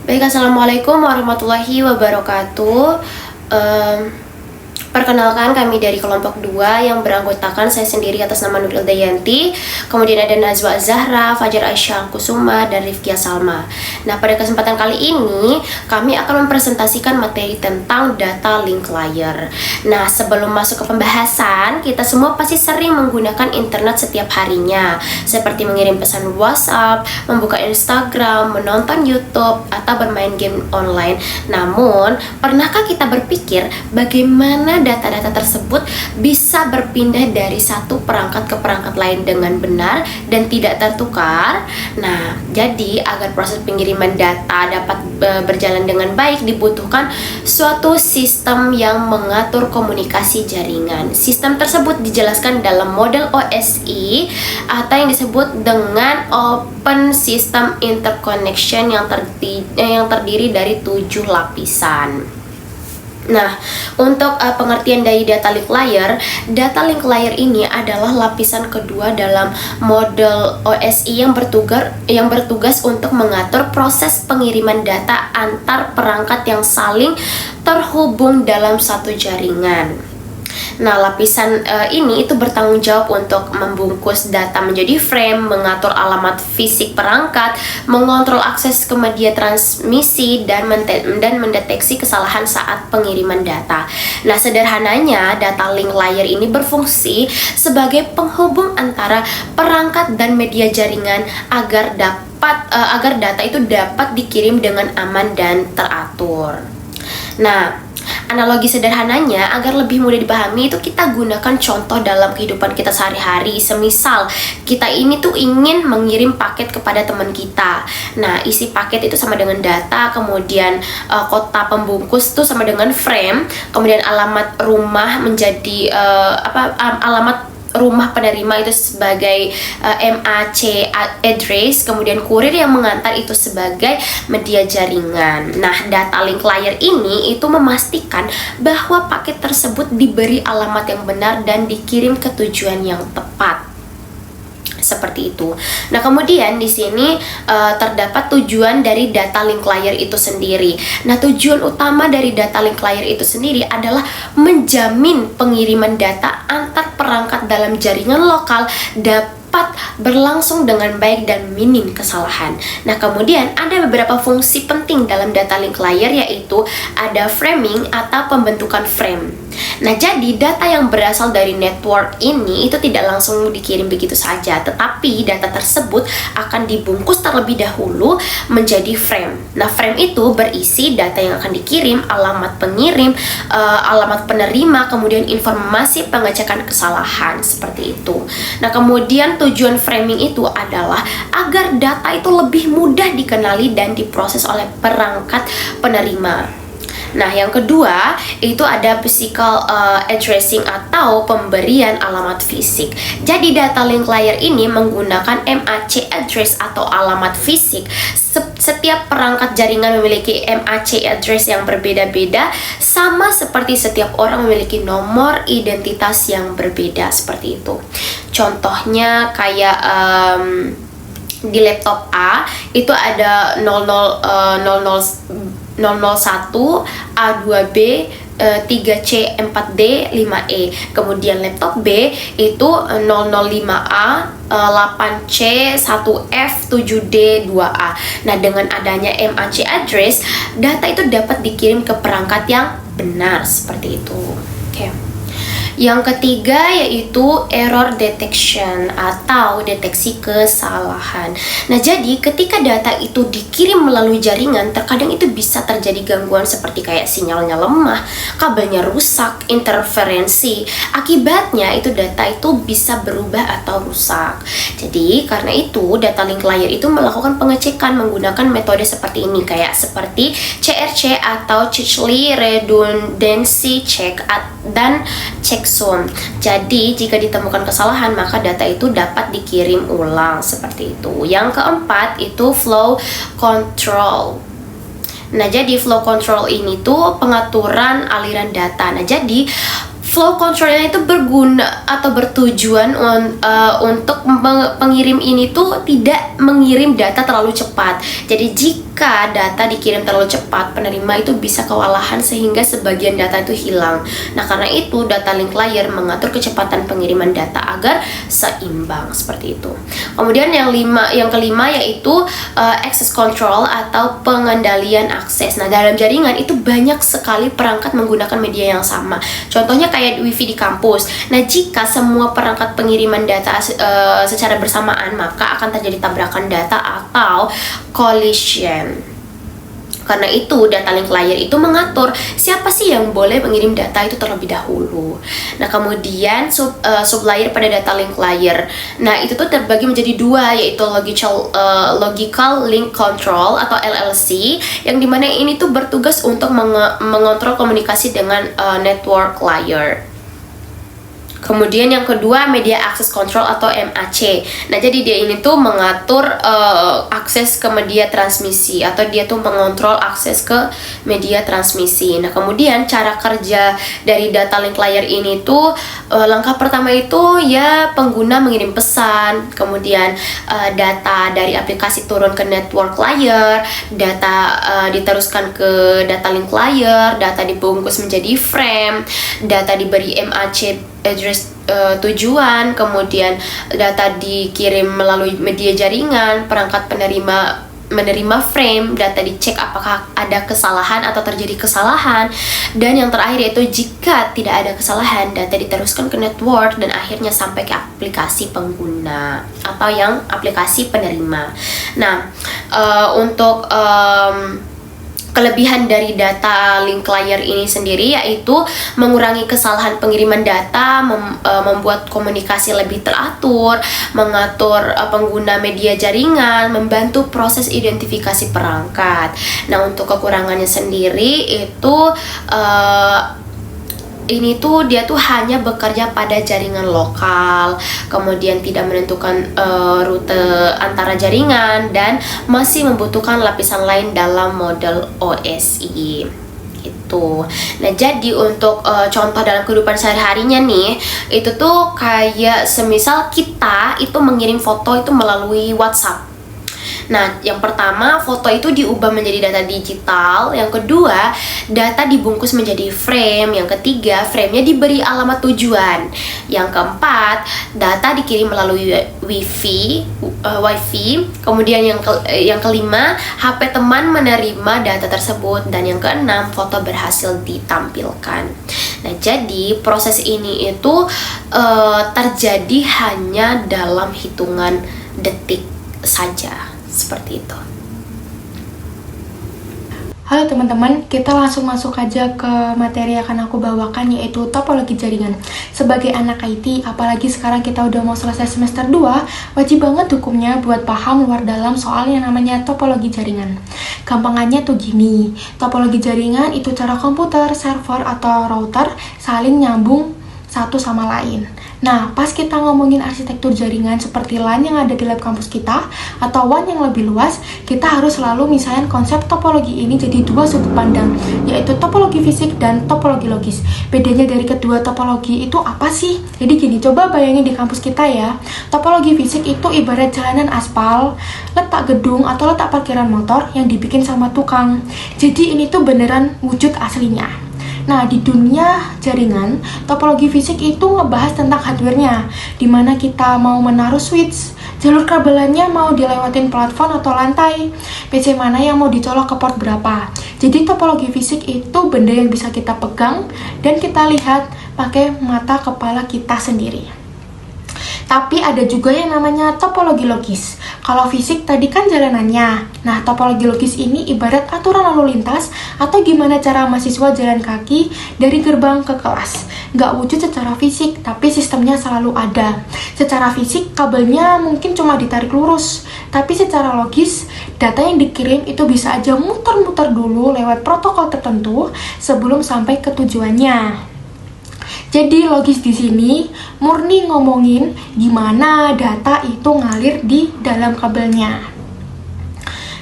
Baik, Assalamualaikum warahmatullahi wabarakatuh. Em, Perkenalkan, kami dari kelompok 2 yang beranggotakan saya sendiri atas nama Nuril Dayanti. Kemudian ada Najwa Zahra, Fajar Aisyah Kusuma, dan Rifkia Salma. Nah, pada kesempatan kali ini kami akan mempresentasikan materi tentang data link layer. Nah, sebelum masuk ke pembahasan, kita semua pasti sering menggunakan internet setiap harinya, seperti mengirim pesan WhatsApp, membuka Instagram, menonton YouTube, atau bermain game online. Namun, pernahkah kita berpikir bagaimana data-data tersebut bisa berpindah dari satu perangkat ke perangkat lain dengan benar dan tidak tertukar? Nah, jadi agar proses pengiriman data dapat berjalan dengan baik, dibutuhkan suatu sistem yang mengatur komunikasi jaringan. Sistem tersebut dijelaskan dalam model OSI atau yang disebut dengan Open System Interconnection yang terdiri dari 7 lapisan. Nah, untuk pengertian dari data link layer ini adalah lapisan kedua dalam model OSI yang bertugas untuk mengatur proses pengiriman data antar perangkat yang saling terhubung dalam satu jaringan. Nah, lapisan ini itu bertanggung jawab untuk membungkus data menjadi frame, mengatur alamat fisik perangkat, mengontrol akses ke media transmisi, dan mendeteksi kesalahan saat pengiriman data. Nah, sederhananya data link layer ini berfungsi sebagai penghubung antara perangkat dan media jaringan agar data itu dapat dikirim dengan aman dan teratur. Nah, analogi sederhananya agar lebih mudah dipahami itu kita gunakan contoh dalam kehidupan kita sehari-hari. Semisal kita ini tuh ingin mengirim paket kepada teman kita. Nah, isi paket itu sama dengan data, kemudian kota pembungkus tuh sama dengan frame, kemudian alamat rumah menjadi alamat rumah penerima itu sebagai MAC address, kemudian kurir yang mengantar itu sebagai media jaringan. Nah, data link layer ini itu memastikan bahwa paket tersebut diberi alamat yang benar dan dikirim ke tujuan yang tepat. Seperti itu. Nah, kemudian di sini terdapat tujuan dari data link layer itu sendiri. Nah, tujuan utama dari data link layer itu sendiri adalah menjamin pengiriman data antar perangkat dalam jaringan lokal dapat berlangsung dengan baik dan minim kesalahan. Nah, kemudian ada beberapa fungsi penting dalam data link layer, yaitu ada framing atau pembentukan frame. Nah, jadi data yang berasal dari network ini itu tidak langsung dikirim begitu saja, tetapi data tersebut akan dibungkus terlebih dahulu menjadi frame. Nah, frame itu berisi data yang akan dikirim, alamat pengirim, alamat penerima, kemudian informasi pengecekan kesalahan, seperti itu. Nah, kemudian tujuan framing itu adalah agar data itu lebih mudah dikenali dan diproses oleh perangkat penerima. Nah, yang kedua itu ada physical addressing atau pemberian alamat fisik. Jadi data link layer ini menggunakan MAC address atau alamat fisik. Setiap perangkat jaringan memiliki MAC address yang berbeda-beda, sama seperti setiap orang memiliki nomor identitas yang berbeda, seperti itu. Contohnya kayak di laptop A itu ada 001 A2B 3C 4D 5E. Kemudian laptop B itu 005A 8C 1F 7D 2A. Nah, dengan adanya MAC address, data itu dapat dikirim ke perangkat yang benar, seperti itu. Oke. Yang ketiga yaitu error detection atau deteksi kesalahan. Nah, jadi ketika data itu dikirim melalui jaringan, terkadang itu bisa terjadi gangguan seperti kayak sinyalnya lemah, kabelnya rusak, interferensi. Akibatnya itu data itu bisa berubah atau rusak. Jadi karena itu data link layer itu melakukan pengecekan menggunakan metode seperti ini, kayak seperti CRC atau Churchley Redundancy Check dan checksum. Jadi jika ditemukan kesalahan, maka data itu dapat dikirim ulang, seperti itu. Yang keempat itu flow control. Nah, jadi flow control ini tuh pengaturan aliran data. Nah, jadi flow controlnya itu berguna atau bertujuan untuk pengirim ini tuh tidak mengirim data terlalu cepat. Jadi jika data dikirim terlalu cepat, penerima itu bisa kewalahan sehingga sebagian data itu hilang. Nah, karena itu data link layer mengatur kecepatan pengiriman data agar seimbang seperti itu. Kemudian yang kelima yaitu access control atau pengendalian akses. Nah, dalam jaringan itu banyak sekali perangkat menggunakan media yang sama. Contohnya kayak wifi di kampus. Nah, jika semua perangkat pengiriman data secara bersamaan, maka akan terjadi tabrakan data atau collision. Karena itu data link layer itu mengatur siapa sih yang boleh mengirim data itu terlebih dahulu. Nah, kemudian sublayer pada data link layer. Nah, itu tuh terbagi menjadi dua, yaitu logical link control atau LLC, yang dimana ini tuh bertugas untuk mengontrol komunikasi dengan network layer. Kemudian yang kedua, media access control atau MAC. Nah, jadi dia ini tuh mengatur akses ke media transmisi, atau dia tuh mengontrol akses ke media transmisi. Nah, kemudian cara kerja dari data link layer ini tuh langkah pertama itu ya pengguna mengirim pesan, kemudian data dari aplikasi turun ke network layer, data diteruskan ke data link layer, data dibungkus menjadi frame, data diberi MAC address tujuan, kemudian data dikirim melalui media jaringan, perangkat menerima frame, data dicek apakah ada kesalahan atau terjadi kesalahan, dan yang terakhir yaitu jika tidak ada kesalahan, data diteruskan ke network dan akhirnya sampai ke aplikasi pengguna atau yang aplikasi penerima. Nah, untuk kelebihan dari data link layer ini sendiri yaitu mengurangi kesalahan pengiriman data, membuat komunikasi lebih teratur, mengatur pengguna media jaringan, membantu proses identifikasi perangkat. Nah, untuk kekurangannya sendiri itu ini tuh dia tuh hanya bekerja pada jaringan lokal, kemudian tidak menentukan rute antara jaringan, dan masih membutuhkan lapisan lain dalam model OSI itu. Nah, jadi untuk contoh dalam kehidupan sehari-harinya nih, itu tuh kayak semisal kita itu mengirim foto itu melalui WhatsApp. Nah, yang pertama, foto itu diubah menjadi data digital. Yang kedua, data dibungkus menjadi frame. Yang ketiga, framenya diberi alamat tujuan. Yang keempat, data dikirim melalui wifi. Kemudian yang kelima, HP teman menerima data tersebut. Dan yang keenam, foto berhasil ditampilkan. Nah, jadi proses ini itu terjadi hanya dalam hitungan detik saja. Seperti itu. Halo teman-teman, kita langsung masuk aja ke materi yang akan aku bawakan, yaitu topologi jaringan. Sebagai anak IT, apalagi sekarang kita udah mau selesai semester 2, wajib banget hukumnya buat paham luar dalam soal yang namanya topologi jaringan. Gampangannya tuh gini, topologi jaringan itu cara komputer, server, atau router saling nyambung satu sama lain. Nah, pas kita ngomongin arsitektur jaringan seperti LAN yang ada di lab kampus kita, atau WAN yang lebih luas, kita harus selalu misahin konsep topologi ini jadi dua sudut pandang, yaitu topologi fisik dan topologi logis. Bedanya dari kedua topologi itu apa sih? Jadi gini, coba bayangin di kampus kita ya. Topologi fisik itu ibarat jalanan aspal, letak gedung atau letak parkiran motor yang dibikin sama tukang. Jadi ini tuh beneran wujud aslinya. Nah, di dunia jaringan, topologi fisik itu ngebahas tentang hardware-nya, dimana kita mau menaruh switch, jalur kabelannya mau dilewatin platform atau lantai, PC mana yang mau dicolok ke port berapa. Jadi topologi fisik itu benda yang bisa kita pegang dan kita lihat pakai mata kepala kita sendiri. Tapi ada juga yang namanya topologi logis. Kalau fisik tadi kan jalanannya. Nah, topologi logis ini ibarat aturan lalu lintas atau gimana cara mahasiswa jalan kaki dari gerbang ke kelas. Nggak wujud secara fisik, tapi sistemnya selalu ada. Secara fisik, kabelnya mungkin cuma ditarik lurus. Tapi secara logis, data yang dikirim itu bisa aja muter-muter dulu lewat protokol tertentu sebelum sampai ke tujuannya. Jadi logis di sini murni ngomongin gimana data itu ngalir di dalam kabelnya.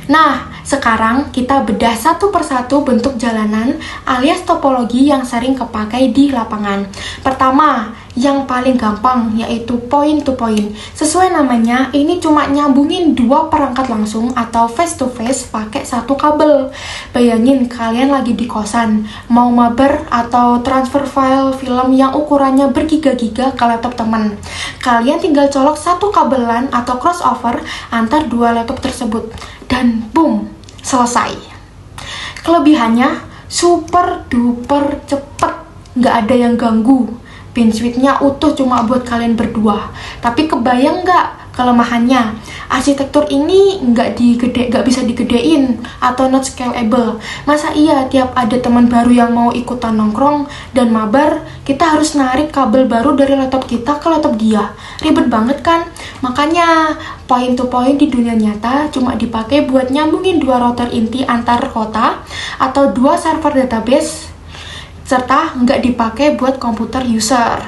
Nah, Sekarang kita bedah satu persatu bentuk jalanan alias topologi yang sering kepakai di lapangan. Pertama, yang paling gampang yaitu point to point. Sesuai namanya, ini cuma nyambungin dua perangkat langsung atau face to face pakai satu kabel. Bayangin kalian lagi di kosan, mau mabar atau transfer file film yang ukurannya bergiga-giga ke laptop teman. Kalian tinggal colok satu kabel LAN atau crossover antar dua laptop tersebut dan boom, selesai. Kelebihannya super duper cepet, nggak ada yang ganggu. Pin switch-nya utuh cuma buat kalian berdua. Tapi kebayang nggak kelemahannya? Arsitektur ini nggak bisa digedein atau not scalable. Masa iya tiap ada teman baru yang mau ikutan nongkrong dan mabar, kita harus narik kabel baru dari laptop kita ke laptop dia? Ribet banget kan? Makanya point to point di dunia nyata cuma dipakai buat nyambungin dua router inti antar kota atau dua server database, serta nggak dipakai buat komputer user.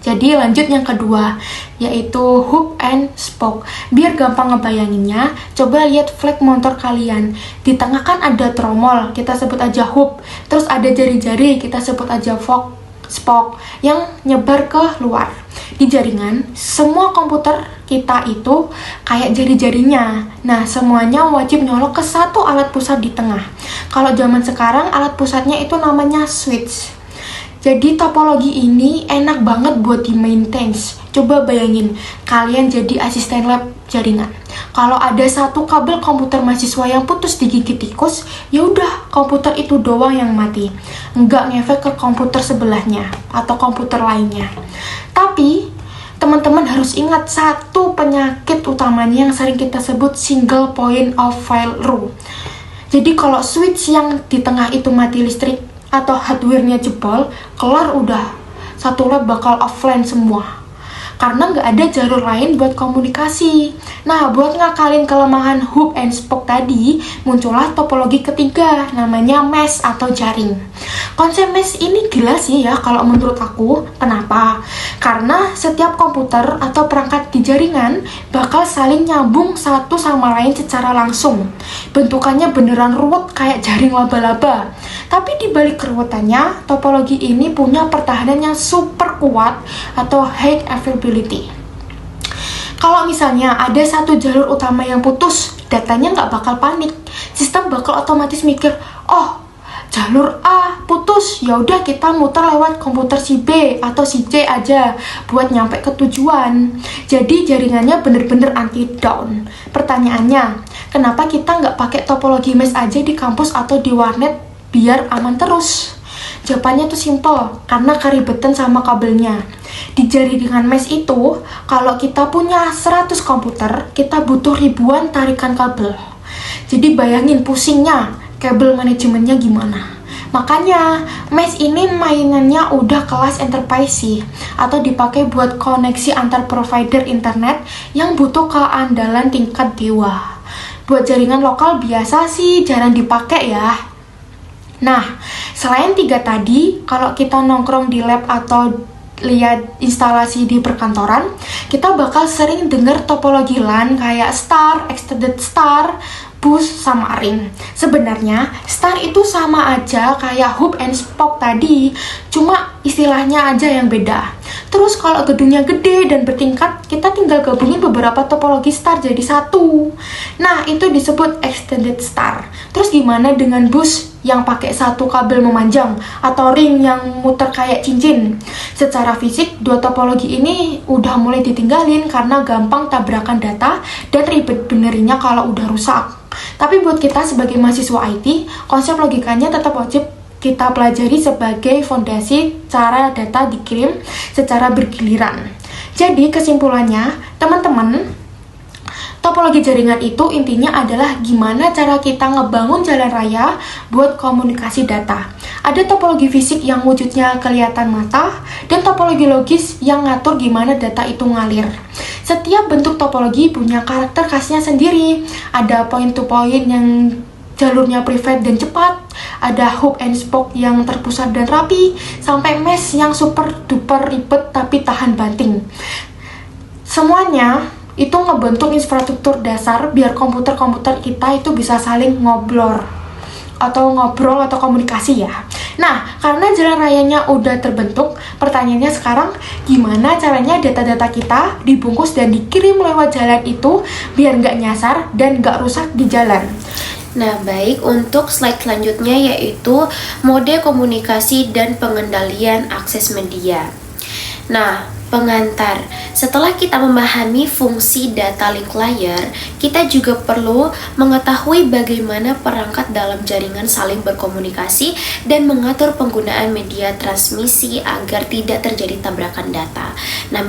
Jadi lanjut yang kedua, yaitu hub and spoke. Biar gampang ngebayanginnya, coba lihat flag motor kalian. Di tengah kan ada tromol, kita sebut aja hub. Terus ada jari-jari, kita sebut aja spoke yang nyebar ke luar. Di jaringan, semua komputer kita itu kayak jari-jarinya. Nah, semuanya wajib nyolok ke satu alat pusat di tengah. Kalau zaman sekarang, alat pusatnya itu namanya switch. Jadi topologi ini enak banget buat di maintenance. Coba bayangin, kalian jadi asisten lab jaringan. Kalau ada satu kabel komputer mahasiswa yang putus digigit tikus, ya udah komputer itu doang yang mati. Nggak ngefek ke komputer sebelahnya atau komputer lainnya. Tapi teman-teman harus ingat satu penyakit utamanya yang sering kita sebut single point of failure. Jadi kalau switch yang di tengah itu mati listrik atau hardware-nya jebol, kelar udah. Satu lab bakal offline semua. Karena nggak ada jalur lain buat komunikasi. Nah, buat ngakalin kelemahan hub and spoke tadi, muncullah topologi ketiga, namanya mesh atau jaring. Konsep mesh ini gila sih ya kalau menurut aku. Kenapa? Karena setiap komputer atau perangkat di jaringan bakal saling nyambung satu sama lain secara langsung. Bentukannya beneran ruwet kayak jaring laba-laba. Tapi di balik keruwetannya, topologi ini punya pertahanan yang super kuat atau high availability. Kalau misalnya ada satu jalur utama yang putus, datanya nggak bakal panik. Sistem bakal otomatis mikir, oh jalur A putus, ya udah kita muter lewat komputer si B atau si C aja buat nyampe ke tujuan. Jadi jaringannya bener-bener anti down. Pertanyaannya, kenapa kita nggak pakai topologi mesh aja di kampus atau di warnet biar aman terus? Jawabannya tuh simple, karena keribetan sama kabelnya. Di jaringan mesh itu, kalau kita punya 100 komputer, kita butuh ribuan tarikan kabel. Jadi bayangin pusingnya, kabel manajemennya gimana. Makanya, mesh ini mainannya udah kelas enterprise sih, atau dipakai buat koneksi antar provider internet yang butuh keandalan tingkat dewa. Buat jaringan lokal biasa sih jarang dipakai ya. Nah, selain tiga tadi, kalau kita nongkrong di lab atau lihat instalasi di perkantoran, kita bakal sering dengar topologi LAN kayak star, extended star, bus, sama ring. Sebenarnya, star itu sama aja kayak hub and spoke tadi, cuma istilahnya aja yang beda. Terus kalau gedungnya gede dan bertingkat, kita tinggal gabungin beberapa topologi star jadi satu. Nah, itu disebut extended star. Terus gimana dengan bus yang pakai satu kabel memanjang atau ring yang muter kayak cincin? Secara fisik, dua topologi ini udah mulai ditinggalin karena gampang tabrakan data dan ribet benerinnya kalau udah rusak. Tapi buat kita sebagai mahasiswa IT, konsep logikanya tetap wajib kita pelajari sebagai fondasi cara data dikirim secara bergiliran. Jadi kesimpulannya, teman-teman, topologi jaringan itu intinya adalah gimana cara kita ngebangun jalan raya buat komunikasi data. Ada topologi fisik yang wujudnya kelihatan mata, dan topologi logis yang ngatur gimana data itu ngalir. Setiap bentuk topologi punya karakter khasnya sendiri. Ada point to point yang jalurnya private dan cepat, ada hub and spoke yang terpusat dan rapi, sampai mesh yang super duper ribet tapi tahan banting. Semuanya itu ngebentuk infrastruktur dasar biar komputer-komputer kita itu bisa saling ngobrol atau komunikasi ya. Nah, karena jalan rayanya udah terbentuk, pertanyaannya sekarang gimana caranya data-data kita dibungkus dan dikirim lewat jalan itu biar nggak nyasar dan nggak rusak di jalan. Nah, baik, untuk slide selanjutnya yaitu mode komunikasi dan pengendalian akses media. Nah, pengantar. Setelah kita memahami fungsi data link layer, kita juga perlu mengetahui bagaimana perangkat dalam jaringan saling berkomunikasi dan mengatur penggunaan media transmisi agar tidak terjadi tabrakan data. Nah,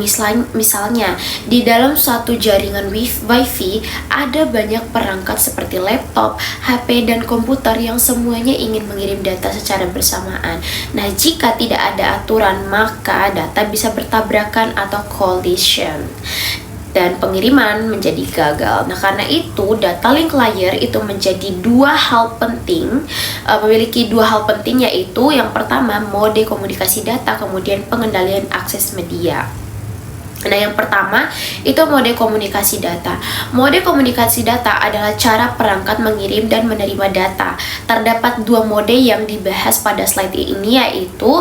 misalnya di dalam suatu jaringan Wi-Fi ada banyak perangkat seperti laptop, HP, dan komputer yang semuanya ingin mengirim data secara bersamaan. Nah, jika tidak ada aturan, maka data bisa bertabrakan atau collision dan pengiriman menjadi gagal. Nah, karena itu data link layer itu menjadi memiliki dua hal penting, yaitu yang pertama mode komunikasi data, kemudian pengendalian akses media. Nah, yang pertama itu mode komunikasi data. Mode komunikasi data adalah cara perangkat mengirim dan menerima data. Terdapat dua mode yang dibahas pada slide ini, yaitu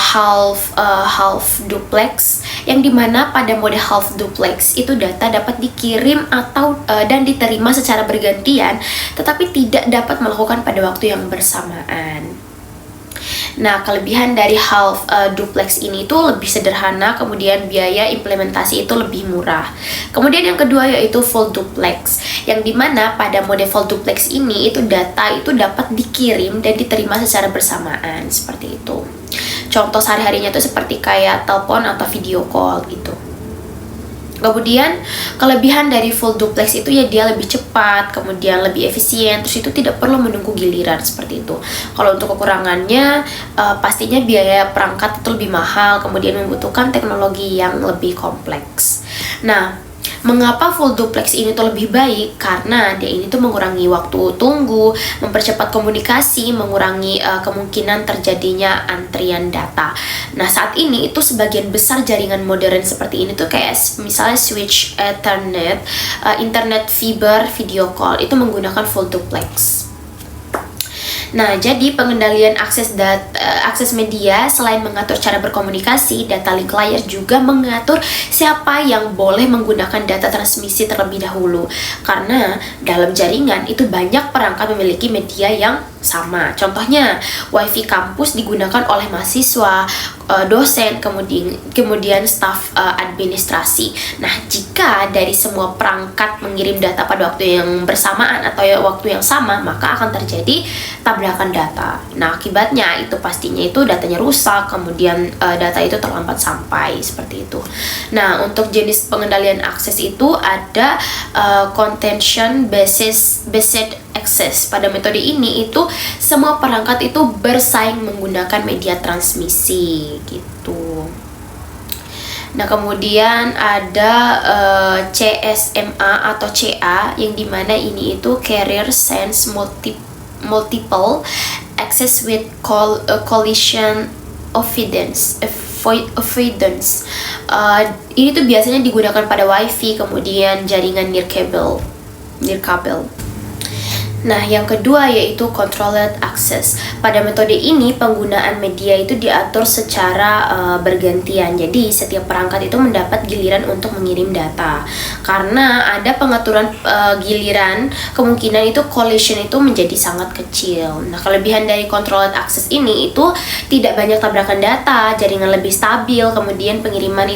half duplex, yang dimana pada mode half duplex itu data dapat dikirim atau dan diterima secara bergantian, tetapi tidak dapat melakukan pada waktu yang bersamaan. Nah, kelebihan dari half duplex ini tuh lebih sederhana, kemudian biaya implementasi itu lebih murah. Kemudian yang kedua yaitu full duplex, yang dimana pada mode full duplex ini itu data itu dapat dikirim dan diterima secara bersamaan, seperti itu. Contoh sehari-harinya itu seperti kayak telepon atau video call gitu. Kemudian kelebihan dari full duplex itu ya dia lebih cepat, kemudian lebih efisien, terus itu tidak perlu menunggu giliran, seperti itu. Kalau untuk kekurangannya pastinya biaya perangkat itu lebih mahal, kemudian membutuhkan teknologi yang lebih kompleks. Nah, mengapa full duplex ini tuh lebih baik? Karena dia ini tuh mengurangi waktu tunggu, mempercepat komunikasi, mengurangi kemungkinan terjadinya antrian data. Nah, saat ini itu sebagian besar jaringan modern seperti ini tuh kayak misalnya switch Ethernet, internet fiber, video call itu menggunakan full duplex. Nah, jadi pengendalian akses media selain mengatur cara berkomunikasi, data link layer juga mengatur siapa yang boleh menggunakan data transmisi terlebih dahulu. Karena dalam jaringan itu banyak perangkat memiliki media yang sama. Contohnya, WiFi kampus digunakan oleh mahasiswa, dosen, kemudian staf administrasi. Nah, jika dari semua perangkat mengirim data pada waktu yang bersamaan atau waktu yang sama, maka akan terjadi tabrakan data. Nah, akibatnya itu pastinya itu datanya rusak, kemudian data itu terlambat sampai, seperti itu. Nah, untuk jenis pengendalian akses itu ada contention based access. Pada metode ini itu semua perangkat itu bersaing menggunakan media transmisi gitu. Nah, kemudian ada CSMA atau CA, yang dimana ini itu carrier sense multiple access with collision avoidance. Ini tuh biasanya digunakan pada WiFi, kemudian jaringan near kabel. Nah, yang kedua yaitu controlled access. Pada metode ini penggunaan media itu diatur secara bergantian. Jadi setiap perangkat itu mendapat giliran untuk mengirim data. Karena ada pengaturan giliran, kemungkinan itu collision itu menjadi sangat kecil. Nah, kelebihan dari controlled access ini itu tidak banyak tabrakan data, jaringan lebih stabil, kemudian pengiriman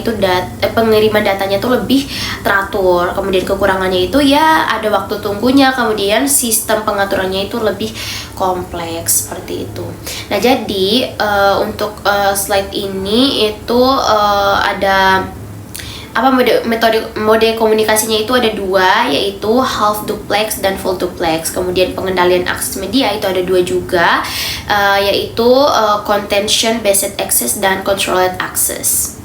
datanya itu lebih teratur. Kemudian kekurangannya itu ya ada waktu tunggunya, kemudian sistem pengaturannya itu lebih kompleks, seperti itu. Nah, jadi untuk slide ini itu ada mode komunikasinya itu ada dua, yaitu half duplex dan full duplex. Kemudian pengendalian akses media itu ada dua juga, yaitu contention based access dan controlled access.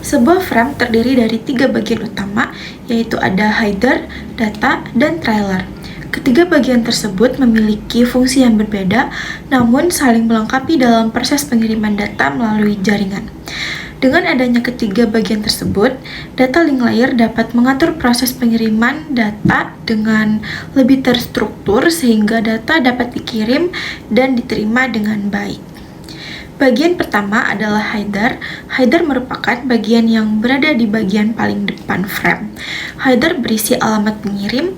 Sebuah frame terdiri dari 3 bagian utama, yaitu ada header, data, dan trailer. Ketiga bagian tersebut memiliki fungsi yang berbeda, namun saling melengkapi dalam proses pengiriman data melalui jaringan. Dengan adanya ketiga bagian tersebut, data link layer dapat mengatur proses pengiriman data dengan lebih terstruktur sehingga data dapat dikirim dan diterima dengan baik. Bagian pertama adalah header. Header merupakan bagian yang berada di bagian paling depan frame. Header berisi alamat pengirim,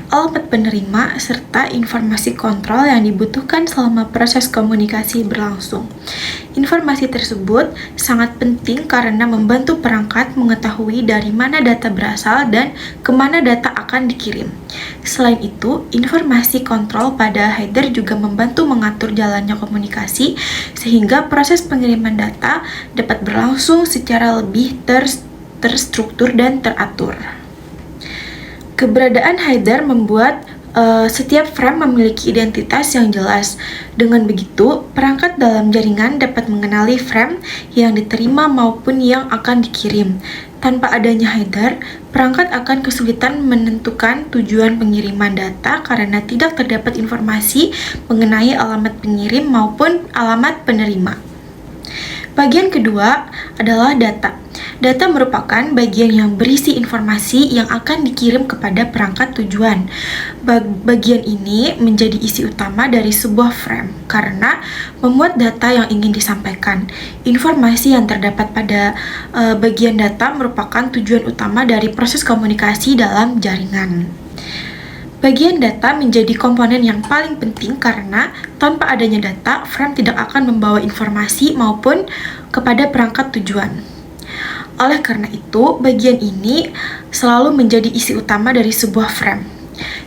alamat penerima, serta informasi kontrol yang dibutuhkan selama proses komunikasi berlangsung. Informasi tersebut sangat penting karena membantu perangkat mengetahui dari mana data berasal dan kemana data akan dikirim. Selain itu, informasi kontrol pada header juga membantu mengatur jalannya komunikasi sehingga proses pengiriman data dapat berlangsung secara lebih terstruktur dan teratur. Keberadaan header membuat setiap frame memiliki identitas yang jelas. Dengan begitu, perangkat dalam jaringan dapat mengenali frame yang diterima maupun yang akan dikirim. Tanpa adanya header, perangkat akan kesulitan menentukan tujuan pengiriman data karena tidak terdapat informasi mengenai alamat pengirim maupun alamat penerima. Bagian kedua adalah data. Data merupakan bagian yang berisi informasi yang akan dikirim kepada perangkat tujuan. Bagian ini menjadi isi utama dari sebuah frame karena memuat data yang ingin disampaikan. Informasi yang terdapat pada bagian data merupakan tujuan utama dari proses komunikasi dalam jaringan. Bagian data menjadi komponen yang paling penting karena tanpa adanya data, frame tidak akan membawa informasi maupun kepada perangkat tujuan. Oleh karena itu, bagian ini selalu menjadi isi utama dari sebuah frame.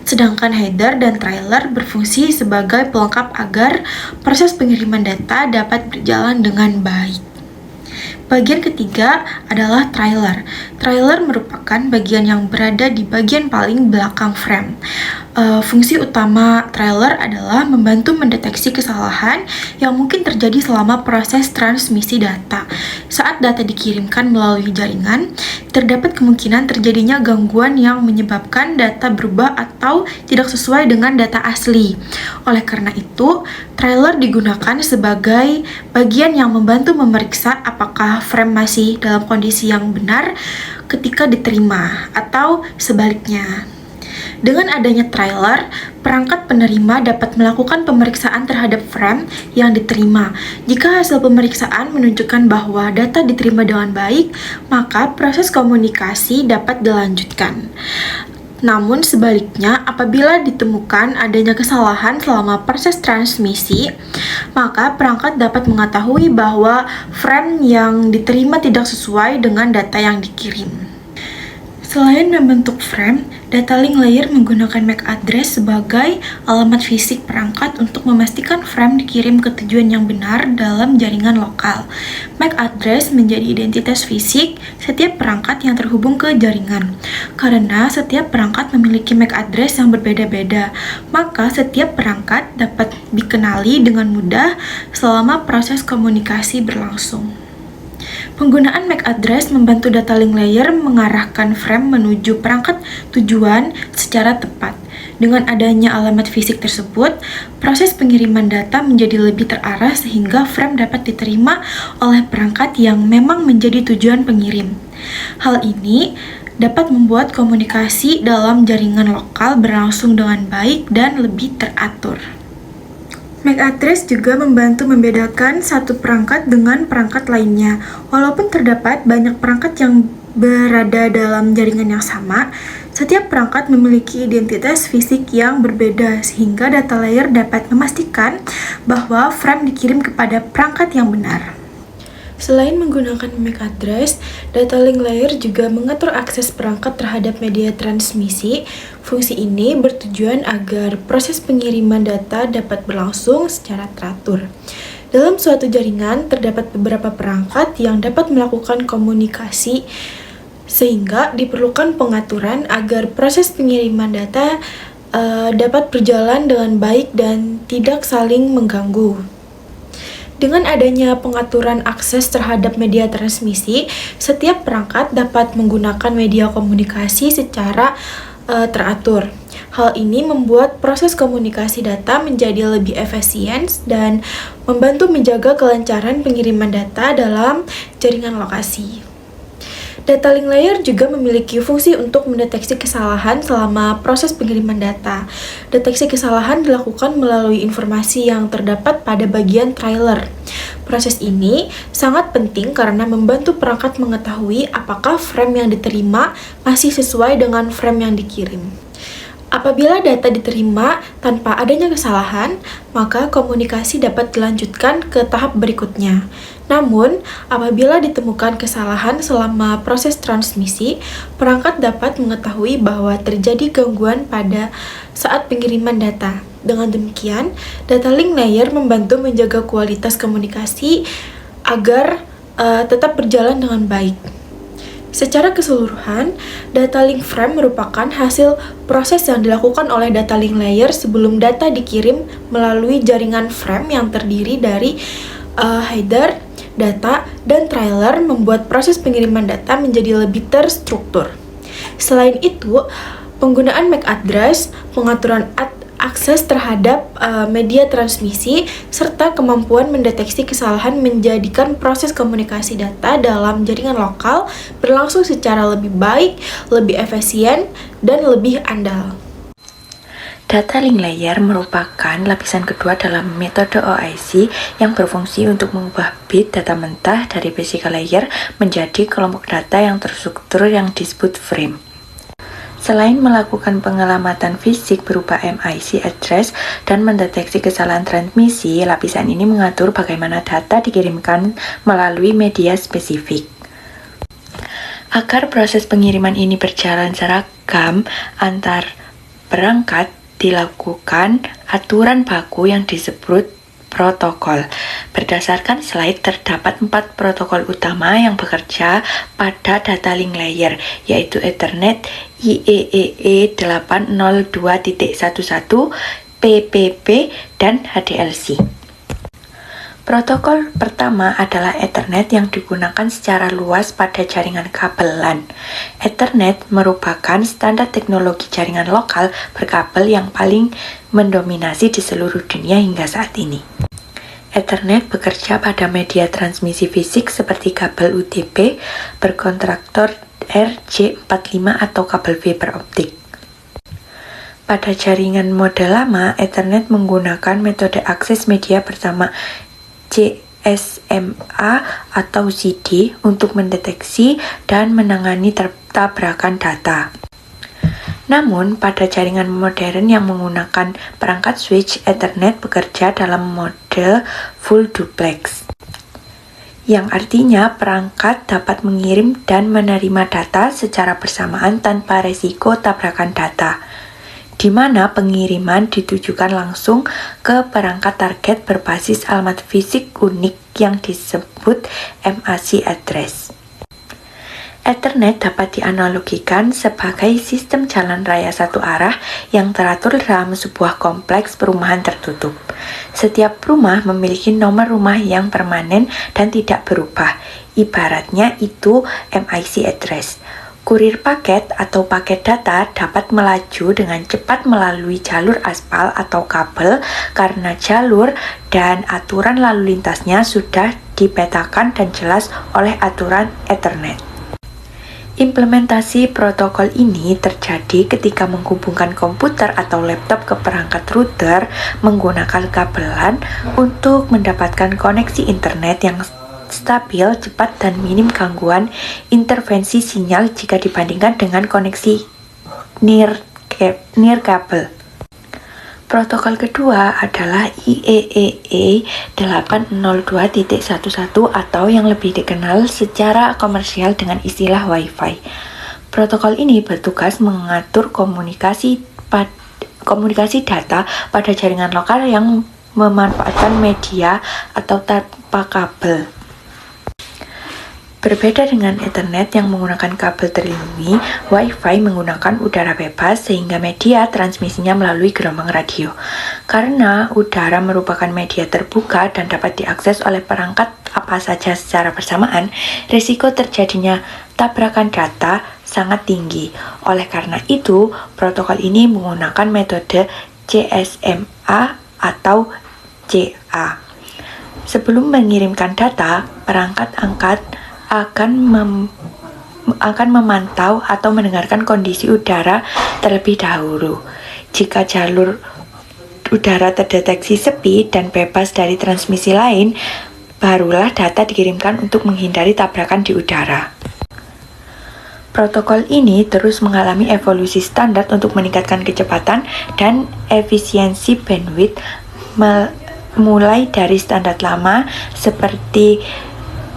Sedangkan header dan trailer berfungsi sebagai pelengkap agar proses pengiriman data dapat berjalan dengan baik. Bagian ketiga adalah trailer. Trailer merupakan bagian yang berada di bagian paling belakang frame. Fungsi utama trailer adalah membantu mendeteksi kesalahan yang mungkin terjadi selama proses transmisi data. Saat data dikirimkan melalui jaringan, terdapat kemungkinan terjadinya gangguan yang menyebabkan data berubah atau tidak sesuai dengan data asli. Oleh karena itu, trailer digunakan sebagai bagian yang membantu memeriksa apakah frame masih dalam kondisi yang benar ketika diterima atau sebaliknya. Dengan adanya trailer, perangkat penerima dapat melakukan pemeriksaan terhadap frame yang diterima. Jika hasil pemeriksaan menunjukkan bahwa data diterima dengan baik, maka proses komunikasi dapat dilanjutkan. Namun sebaliknya, apabila ditemukan adanya kesalahan selama proses transmisi, maka perangkat dapat mengetahui bahwa frame yang diterima tidak sesuai dengan data yang dikirim. Selain membentuk frame, data link layer menggunakan MAC address sebagai alamat fisik perangkat untuk memastikan frame dikirim ke tujuan yang benar dalam jaringan lokal. MAC address menjadi identitas fisik setiap perangkat yang terhubung ke jaringan. Karena setiap perangkat memiliki MAC address yang berbeda-beda, maka setiap perangkat dapat dikenali dengan mudah selama proses komunikasi berlangsung. Penggunaan MAC address membantu data link layer mengarahkan frame menuju perangkat tujuan secara tepat. Dengan adanya alamat fisik tersebut, proses pengiriman data menjadi lebih terarah sehingga frame dapat diterima oleh perangkat yang memang menjadi tujuan pengirim. Hal ini dapat membuat komunikasi dalam jaringan lokal berlangsung dengan baik dan lebih teratur. MAC address juga membantu membedakan satu perangkat dengan perangkat lainnya. Walaupun terdapat banyak perangkat yang berada dalam jaringan yang sama, setiap perangkat memiliki identitas fisik yang berbeda sehingga data layer dapat memastikan bahwa frame dikirim kepada perangkat yang benar. Selain menggunakan MAC address, data link layer juga mengatur akses perangkat terhadap media transmisi. Fungsi ini bertujuan agar proses pengiriman data dapat berlangsung secara teratur. Dalam suatu jaringan, terdapat beberapa perangkat yang dapat melakukan komunikasi, sehingga diperlukan pengaturan agar proses pengiriman data dapat berjalan dengan baik dan tidak saling mengganggu. Dengan adanya pengaturan akses terhadap media transmisi, setiap perangkat dapat menggunakan media komunikasi secara teratur. Hal ini membuat proses komunikasi data menjadi lebih efisien dan membantu menjaga kelancaran pengiriman data dalam jaringan lokasi. Data link layer juga memiliki fungsi untuk mendeteksi kesalahan selama proses pengiriman data. Deteksi kesalahan dilakukan melalui informasi yang terdapat pada bagian trailer. Proses ini sangat penting karena membantu perangkat mengetahui apakah frame yang diterima masih sesuai dengan frame yang dikirim. Apabila data diterima tanpa adanya kesalahan, maka komunikasi dapat dilanjutkan ke tahap berikutnya. Namun, apabila ditemukan kesalahan selama proses transmisi, perangkat dapat mengetahui bahwa terjadi gangguan pada saat pengiriman data. Dengan demikian, data link layer membantu menjaga kualitas komunikasi agar tetap berjalan dengan baik. Secara keseluruhan, data link frame merupakan hasil proses yang dilakukan oleh data link layer sebelum data dikirim melalui jaringan frame yang terdiri dari header, data, dan trailer, membuat proses pengiriman data menjadi lebih terstruktur. Selain itu, penggunaan MAC address, pengaturan akses terhadap media transmisi, serta kemampuan mendeteksi kesalahan menjadikan proses komunikasi data dalam jaringan lokal berlangsung secara lebih baik, lebih efisien, dan lebih andal. Data link layer merupakan lapisan kedua dalam metode OIC yang berfungsi untuk mengubah bit data mentah dari physical layer menjadi kelompok data yang terstruktur yang disebut frame. Selain melakukan pengelamatan fisik berupa MIC address dan mendeteksi kesalahan transmisi, lapisan ini mengatur bagaimana data dikirimkan melalui media spesifik. Agar proses pengiriman ini berjalan seragam antar perangkat, dilakukan aturan baku yang disebut protokol. Berdasarkan slide, terdapat 4 protokol utama yang bekerja pada data link layer, yaitu Ethernet, IEEE 802.11, PPP, dan HDLC. Protokol pertama adalah Ethernet yang digunakan secara luas pada jaringan kabel LAN. Ethernet merupakan standar teknologi jaringan lokal berkabel yang paling mendominasi di seluruh dunia hingga saat ini. Ethernet bekerja pada media transmisi fisik seperti kabel UDP, berkontraktor RJ45 atau kabel fiber optik. Pada jaringan mode lama, Ethernet menggunakan metode akses media bersama GSMA atau ZD untuk mendeteksi dan menangani tabrakan data. Namun, pada jaringan modern yang menggunakan perangkat switch, Ethernet bekerja dalam mode full duplex, yang artinya perangkat dapat mengirim dan menerima data secara bersamaan tanpa resiko tabrakan data, di mana pengiriman ditujukan langsung ke perangkat target berbasis alamat fisik unik yang disebut MAC address. Ethernet dapat dianalogikan sebagai sistem jalan raya satu arah yang teratur dalam sebuah kompleks perumahan tertutup. Setiap rumah memiliki nomor rumah yang permanen dan tidak berubah, ibaratnya itu MIC address. Kurir paket atau paket data dapat melaju dengan cepat melalui jalur aspal atau kabel karena jalur dan aturan lalu lintasnya sudah dipetakan dan jelas oleh aturan Ethernet. Implementasi protokol ini terjadi ketika menghubungkan komputer atau laptop ke perangkat router menggunakan kabel LAN untuk mendapatkan koneksi internet yang stabil, cepat, dan minim gangguan intervensi sinyal jika dibandingkan dengan koneksi near kabel. Protokol kedua adalah IEEE 802.11 atau yang lebih dikenal secara komersial dengan istilah Wi-Fi. Protokol ini bertugas mengatur komunikasi data pada jaringan lokal yang memanfaatkan media atau tanpa kabel. Berbeda dengan Ethernet yang menggunakan kabel terlindungi, Wi-Fi menggunakan udara bebas sehingga media transmisinya melalui gelombang radio. Karena udara merupakan media terbuka dan dapat diakses oleh perangkat apa saja secara bersamaan, risiko terjadinya tabrakan data sangat tinggi. Oleh karena itu, protokol ini menggunakan metode CSMA atau CA. Sebelum mengirimkan data, perangkat angkat akan memantau atau mendengarkan kondisi udara terlebih dahulu. Jika jalur udara terdeteksi sepi dan bebas dari transmisi lain, barulah data dikirimkan untuk menghindari tabrakan di udara. Protokol ini terus mengalami evolusi standar untuk meningkatkan kecepatan dan efisiensi bandwidth, mulai dari standar lama seperti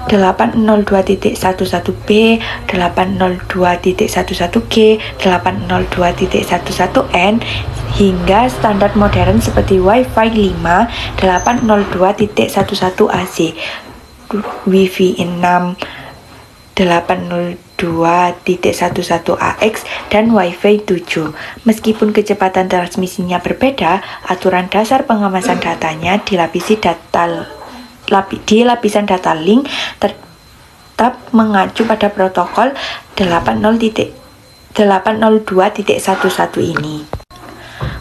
802.11b, 802.11g, 802.11n, hingga standar modern seperti Wi-Fi 5, 802.11ac, Wi-Fi 6, 802.11ax, dan Wi-Fi 7. Meskipun kecepatan transmisinya berbeda, aturan dasar pengemasan datanya di lapisan data link tetap mengacu pada protokol 802.11 ini.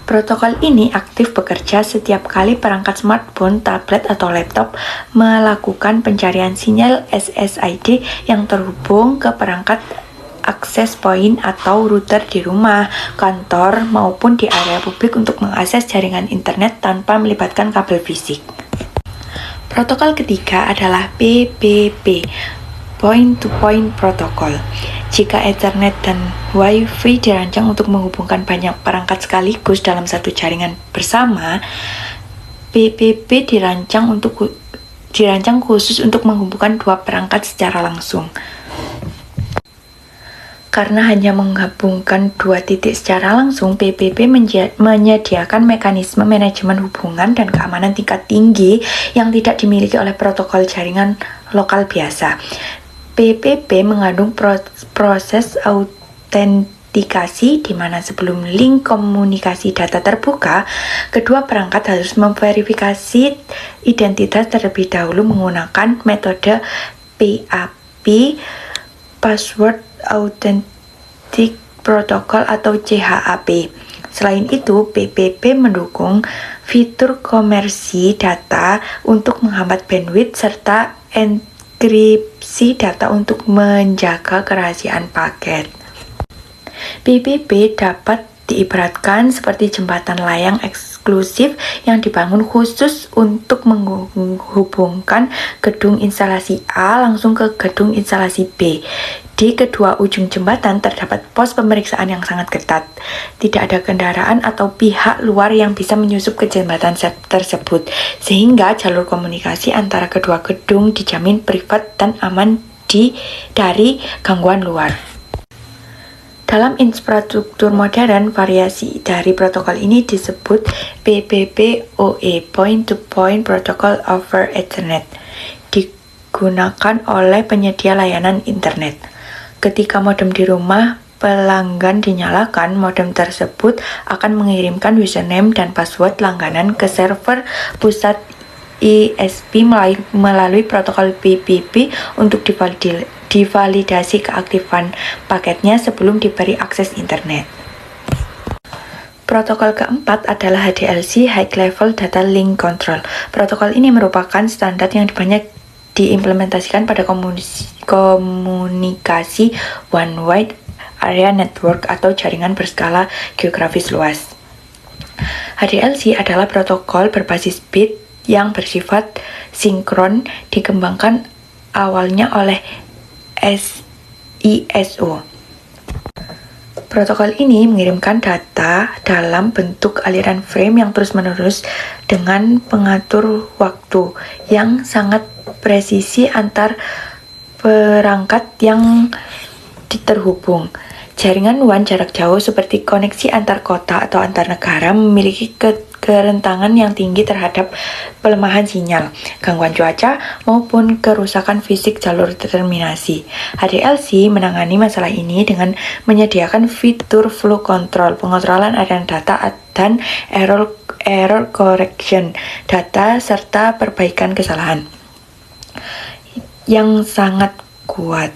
Protokol ini aktif bekerja setiap kali perangkat smartphone, tablet, atau laptop melakukan pencarian sinyal SSID yang terhubung ke perangkat akses point atau router di rumah, kantor, maupun di area publik untuk mengakses jaringan internet tanpa melibatkan kabel fisik. Protokol ketiga adalah PPP, Point-to-Point Protocol. Jika Ethernet dan Wi-Fi dirancang untuk menghubungkan banyak perangkat sekaligus dalam satu jaringan bersama, PPP dirancang khusus untuk menghubungkan dua perangkat secara langsung. Karena hanya menggabungkan dua titik secara langsung, PPP menyediakan mekanisme manajemen hubungan dan keamanan tingkat tinggi yang tidak dimiliki oleh protokol jaringan lokal biasa. PPP mengandung proses autentikasi di mana sebelum link komunikasi data terbuka, kedua perangkat harus memverifikasi identitas terlebih dahulu menggunakan metode PAP, Password Authentic Protocol atau CHAP. Selain itu, PPP mendukung fitur komersi data untuk menghambat bandwidth serta enkripsi data untuk menjaga kerahasiaan paket. PPP dapat diibaratkan seperti jembatan layang eksklusif yang dibangun khusus untuk menghubungkan gedung instalasi A langsung ke gedung instalasi B. Di kedua ujung jembatan terdapat pos pemeriksaan yang sangat ketat. Tidak ada kendaraan atau pihak luar yang bisa menyusup ke jembatan tersebut, sehingga jalur komunikasi antara kedua gedung dijamin privat dan aman dari gangguan luar. Dalam infrastruktur modern, variasi dari protokol ini disebut PPPoE, Point-to-Point Protocol over Ethernet, digunakan oleh penyedia layanan internet. Ketika modem di rumah pelanggan dinyalakan, modem tersebut akan mengirimkan username dan password langganan ke server pusat ISP melalui protokol PPP untuk divalidasi keaktifan paketnya sebelum diberi akses internet. Protokol keempat adalah HDLC, High Level Data Link Control. Protokol ini merupakan standar yang banyak diimplementasikan pada komunikasi One Wide Area Network atau jaringan berskala geografis luas. HDLC adalah protokol berbasis bit yang bersifat sinkron, dikembangkan awalnya oleh SISO. Protokol ini mengirimkan data dalam bentuk aliran frame yang terus-menerus dengan pengatur waktu yang sangat presisi antar perangkat yang terhubung. Jaringan WAN jarak jauh seperti koneksi antar kota atau antar negara memiliki kerentanan yang tinggi terhadap pelemahan sinyal, gangguan cuaca, maupun kerusakan fisik jalur terminasi. HDLC menangani masalah ini dengan menyediakan fitur flow control, pengontrolan aliran data, dan error correction data, serta perbaikan kesalahan yang sangat kuat,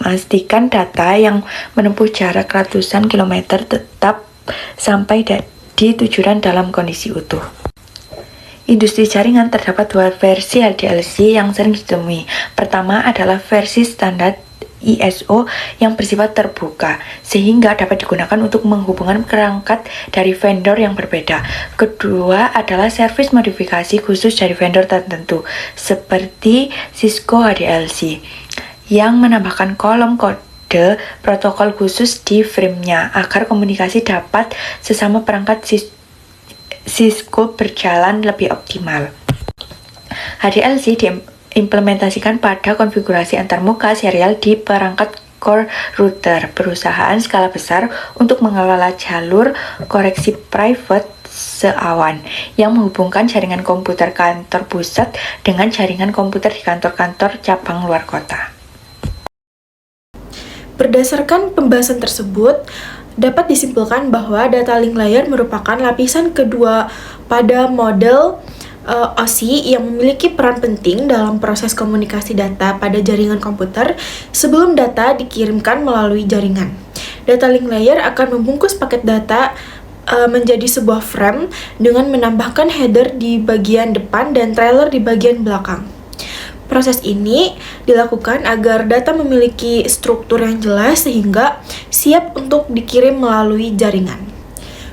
memastikan data yang menempuh jarak ratusan kilometer tetap sampai di tujuan dalam kondisi utuh. Industri jaringan terdapat dua versi HDLC yang sering ditemui. Pertama adalah versi standar ISO yang bersifat terbuka, sehingga dapat digunakan untuk menghubungkan perangkat dari vendor yang berbeda. Kedua adalah servis modifikasi khusus dari vendor tertentu, seperti Cisco HDLC, yang menambahkan kolom kode protokol khusus di frame-nya agar komunikasi dapat sesama perangkat Cisco berjalan lebih optimal. HDLC diimplementasikan pada konfigurasi antarmuka serial di perangkat core router perusahaan skala besar untuk mengelola jalur koneksi private seawan yang menghubungkan jaringan komputer kantor pusat dengan jaringan komputer di kantor-kantor cabang luar kota. Berdasarkan pembahasan tersebut, dapat disimpulkan bahwa data link layer merupakan lapisan kedua pada model OSI yang memiliki peran penting dalam proses komunikasi data pada jaringan komputer sebelum data dikirimkan melalui jaringan. Data link layer akan membungkus paket data menjadi sebuah frame dengan menambahkan header di bagian depan dan trailer di bagian belakang. Proses ini dilakukan agar data memiliki struktur yang jelas sehingga siap untuk dikirim melalui jaringan.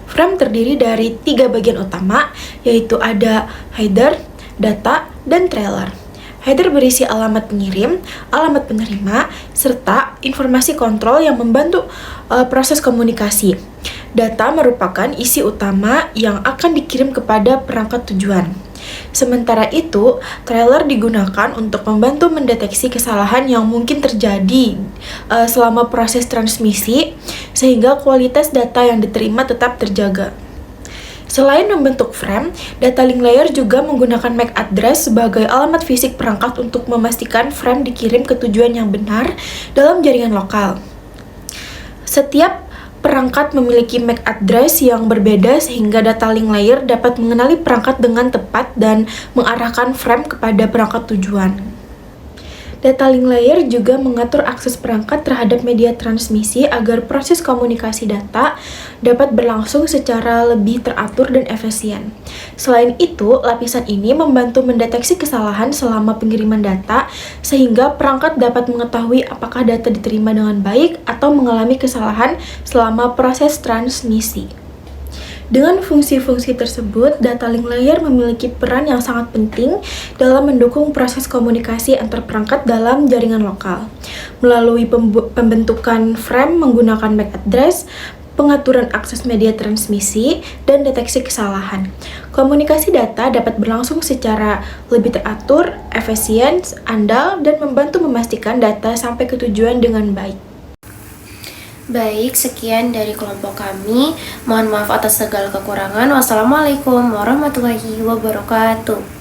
Frame terdiri dari 3 bagian utama, yaitu ada header, data, dan trailer. Header berisi alamat pengirim, alamat penerima, serta informasi kontrol yang membantu proses komunikasi. Data merupakan isi utama yang akan dikirim kepada perangkat tujuan. Sementara itu, trailer digunakan untuk membantu mendeteksi kesalahan yang mungkin terjadi selama proses transmisi, sehingga kualitas data yang diterima tetap terjaga. Selain membentuk frame, data link layer juga menggunakan MAC address sebagai alamat fisik perangkat untuk memastikan frame dikirim ke tujuan yang benar dalam jaringan lokal. Setiap perangkat memiliki MAC address yang berbeda sehingga data link layer dapat mengenali perangkat dengan tepat dan mengarahkan frame kepada perangkat tujuan. Data link layer juga mengatur akses perangkat terhadap media transmisi agar proses komunikasi data dapat berlangsung secara lebih teratur dan efisien. Selain itu, lapisan ini membantu mendeteksi kesalahan selama pengiriman data sehingga perangkat dapat mengetahui apakah data diterima dengan baik atau mengalami kesalahan selama proses transmisi. Dengan fungsi-fungsi tersebut, data link layer memiliki peran yang sangat penting dalam mendukung proses komunikasi antar perangkat dalam jaringan lokal. Melalui pembentukan frame menggunakan MAC address, pengaturan akses media transmisi, dan deteksi kesalahan, komunikasi data dapat berlangsung secara lebih teratur, efisien, andal, dan membantu memastikan data sampai ke tujuan dengan baik. Baik, sekian dari kelompok kami. Mohon maaf atas segala kekurangan. Wassalamualaikum warahmatullahi wabarakatuh.